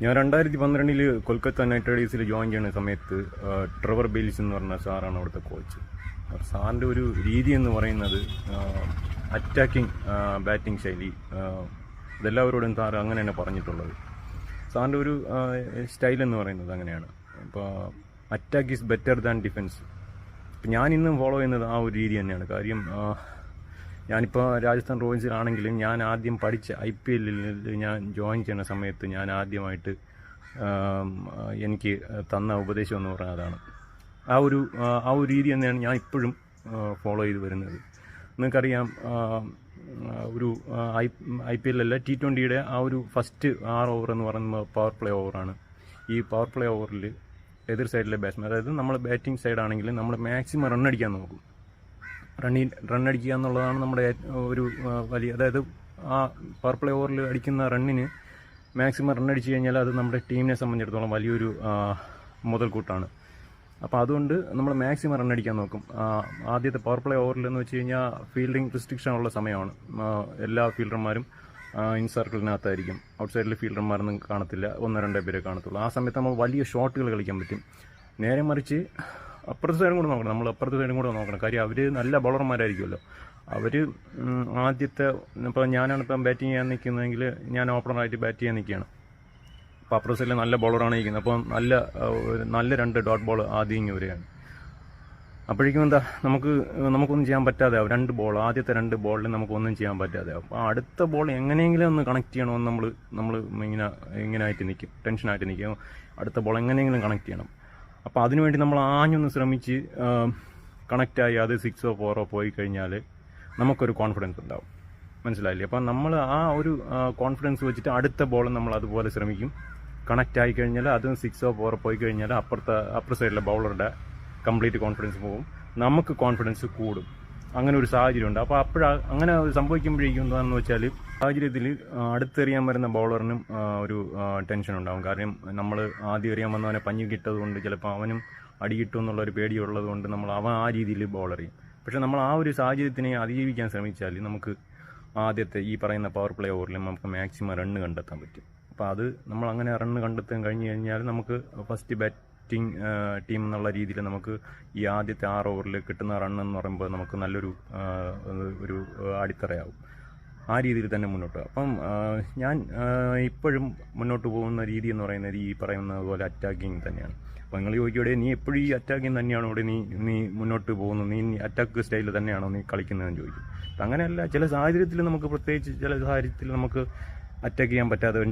ഞാൻ 2012 Kolkata night റൈഡേഴ്സിൽ join ചെയ്യുന്ന സമയത്ത് ട്രെവർ ബെയിൽസ് എന്ന് പറഞ്ഞ സാറാണ് അവിടുത്തെ കോച്ച്. സാറിൻ്റെ ഒരു രീതി എന്ന് പറയുന്നത് അറ്റാക്കിംഗ് ബാറ്റിംഗ് ശൈലി, ഇതെല്ലാവരോടും സാർ അങ്ങനെ തന്നെ പറഞ്ഞിട്ടുള്ളത്. സാറിൻ്റെ ഒരു സ്റ്റൈൽ എന്ന് പറയുന്നത് അങ്ങനെയാണ്. ഇപ്പോൾ attack is better than defence. ഇപ്പം ഞാൻ ഇന്നും ഫോളോ ചെയ്യുന്നത് ആ ഒരു രീതി തന്നെയാണ്. കാര്യം ഞാനിപ്പോൾ രാജസ്ഥാൻ റോയൽസിലാണെങ്കിലും ഞാൻ ആദ്യം പഠിച്ച IPL ഞാൻ ജോയിൻ ചെയ്യുന്ന സമയത്ത് ഞാൻ ആദ്യമായിട്ട് എനിക്ക് തന്ന ഉപദേശം എന്ന് പറഞ്ഞാൽ അതാണ്. ആ ഒരു രീതി തന്നെയാണ് ഞാൻ ഇപ്പോഴും ഫോളോ ചെയ്ത് വരുന്നത്. നിങ്ങൾക്കറിയാം, ഒരു IPL അല്ല, T20 ആ ഒരു ഫസ്റ്റ് 6 ഓവർ എന്ന് പറയുന്നത് പവർ പ്ലേ ഓവറാണ്. ഈ പവർ പ്ലേ ഓവറിൽ എതിർ സൈഡിലെ ബാറ്റ്സ്മാൻ, അതായത് നമ്മൾ ബാറ്റിംഗ് സൈഡാണെങ്കിൽ നമ്മൾ മാക്സിമം റണ്ണടിക്കാൻ നോക്കും. റണ്ണടിക്കുക എന്നുള്ളതാണ് നമ്മുടെ ഒരു വലിയ, അതായത് ആ പവർ പ്ലേ ഓവറിൽ അടിക്കുന്ന റണ്ണിന് മാക്സിമം റണ്ണടിച്ച് കഴിഞ്ഞാൽ അത് നമ്മുടെ ടീമിനെ സംബന്ധിച്ചിടത്തോളം വലിയൊരു മുതൽക്കൂട്ടാണ്. അപ്പോൾ അതുകൊണ്ട് നമ്മൾ മാക്സിമം റണ്ണടിക്കാൻ നോക്കും. ആദ്യത്തെ പവർ പ്ലേ ഓവറിൽ എന്ന് വെച്ച് കഴിഞ്ഞാൽ ഫീൽഡിംഗ് റിസ്ട്രിക്ഷൻ ഉള്ള സമയമാണ്. എല്ലാ ഫീൽഡർമാരും ഇൻ സർക്കിളിനകത്തായിരിക്കും. ഔട്ട് സൈഡിൽ ഫീൽഡർമാരൊന്നും കാണത്തില്ല, 1-2 പേരെ കാണത്തുള്ളൂ. ആ സമയത്ത് നമ്മൾ വലിയ ഷോട്ടുകൾ കളിക്കാൻ പറ്റും. നേരെ മറിച്ച് അപ്പുറത്തെ സൈഡും കൂടെ നോക്കണം, നമ്മൾ അപ്പുറത്തെ സൈഡും കൂടെ നോക്കണം. കാര്യം അവർ നല്ല ബൗളർമാരായിരിക്കുമല്ലോ. അവർ ആദ്യത്തെ, ഇപ്പോൾ ഞാനാണ് ഇപ്പം ബാറ്റിംഗ് ചെയ്യാൻ നിൽക്കുന്നതെങ്കിൽ ഞാൻ ഓപ്പണറായിട്ട് ബാറ്റ് ചെയ്യാൻ നിൽക്കുകയാണ്. അപ്പോൾ അപ്പുറത്തെ സൈഡിൽ നല്ല ബൗളറാണ് ഇരിക്കുന്നത്. അപ്പം നല്ല 2 ഡോട്ട് ബോൾ ആദ്യം ഇങ്ങനെ വരികയാണ്. അപ്പോഴേക്കും എന്താ, നമുക്കൊന്നും ചെയ്യാൻ പറ്റാതെ ആവും. ആദ്യത്തെ 2 ബോളിൽ നമുക്കൊന്നും ചെയ്യാൻ പറ്റാതെ ആവും. അപ്പോൾ അടുത്ത ബോൾ എങ്ങനെയെങ്കിലും ഒന്ന് കണക്ട് ചെയ്യണമെന്ന് നമ്മൾ ഇങ്ങനെ ആയിട്ട് നിൽക്കും, ടെൻഷനായിട്ട് നിൽക്കും. അടുത്ത ബോൾ എങ്ങനെയെങ്കിലും കണക്ട് ചെയ്യണം. അപ്പോൾ അതിനുവേണ്ടി നമ്മൾ ആഞ്ഞൊന്ന് ശ്രമിച്ച് കണക്റ്റായി അത് 6ഓ 4ഓ പോയി കഴിഞ്ഞാൽ നമുക്കൊരു കോൺഫിഡൻസ് ഉണ്ടാവും. മനസ്സിലായില്ലേ? അപ്പം നമ്മൾ ആ ഒരു കോൺഫിഡൻസ് വെച്ചിട്ട് അടുത്ത ബോൾ നമ്മൾ അതുപോലെ ശ്രമിക്കും. കണക്റ്റ് ആയി കഴിഞ്ഞാൽ അത് 6ഓ 4ഓ പോയി കഴിഞ്ഞാൽ അപ്പുറ സൈഡിലെ ബൗളറുടെ കംപ്ലീറ്റ് കോൺഫിഡൻസ് പോകും, നമുക്ക് കോൺഫിഡൻസ് കൂടും. അങ്ങനെ ഒരു സാഹചര്യമുണ്ട്. അപ്പോൾ അങ്ങനെ സംഭവിക്കുമ്പോഴേക്കും എന്താണെന്ന് വെച്ചാൽ, സാഹചര്യത്തിൽ അടുത്തെറിയാൻ വരുന്ന ബൗളറിനും ഒരു ടെൻഷൻ ഉണ്ടാകും. കാരണം നമ്മൾ ആദ്യം എറിയാൻ വന്നവനെ പഞ്ഞു കിട്ടതുകൊണ്ട് ചിലപ്പോൾ അവനും അടി കിട്ടും എന്നുള്ളൊരു പേടിയുള്ളത് കൊണ്ട് അവൻ ആ രീതിയിൽ ബോൾ എറിയും. പക്ഷെ നമ്മൾ ആ ഒരു സാഹചര്യത്തിനെ അതിജീവിക്കാൻ ശ്രമിച്ചാൽ നമുക്ക് ആദ്യത്തെ ഈ പറയുന്ന പവർ പ്ലേ ഓവറിൽ നമുക്ക് മാക്സിമം റണ്ണ് കണ്ടെത്താൻ പറ്റും. അപ്പോൾ അത് നമ്മൾ അങ്ങനെ റണ്ണ് കണ്ടെത്താൻ കഴിഞ്ഞ് കഴിഞ്ഞാൽ നമുക്ക് ഫസ്റ്റ് ബാറ്റിംഗ് ടീം എന്നുള്ള രീതിയിൽ നമുക്ക് ഈ ആദ്യത്തെ 6 ഓവറിൽ കിട്ടുന്ന റണ്ണെന്ന് പറയുമ്പോൾ നമുക്ക് നല്ലൊരു ഒരു അടിത്തറയാവും. ആ രീതിയിൽ തന്നെ മുന്നോട്ട്. അപ്പം ഞാൻ ഇപ്പോഴും മുന്നോട്ട് പോകുന്ന രീതി എന്ന് പറയുന്നത് ഈ പറയുന്നത് പോലെ അറ്റാക്കിങ് തന്നെയാണ്. അപ്പോൾ നിങ്ങൾ ചോദിക്കുകയുടെ നീ എപ്പോഴും ഈ അറ്റാക്കിങ് തന്നെയാണോ ഇവിടെ നീ മുന്നോട്ട് പോകുന്നു, നീ അറ്റാക്ക് സ്റ്റൈൽ തന്നെയാണോ നീ കളിക്കുന്നതെന്ന് ചോദിക്കും. അങ്ങനെയല്ല, ചില സാഹചര്യത്തിൽ നമുക്ക്, പ്രത്യേകിച്ച് ചില സാഹചര്യത്തിൽ നമുക്ക് അറ്റാക്ക് ചെയ്യാൻ പറ്റാതെ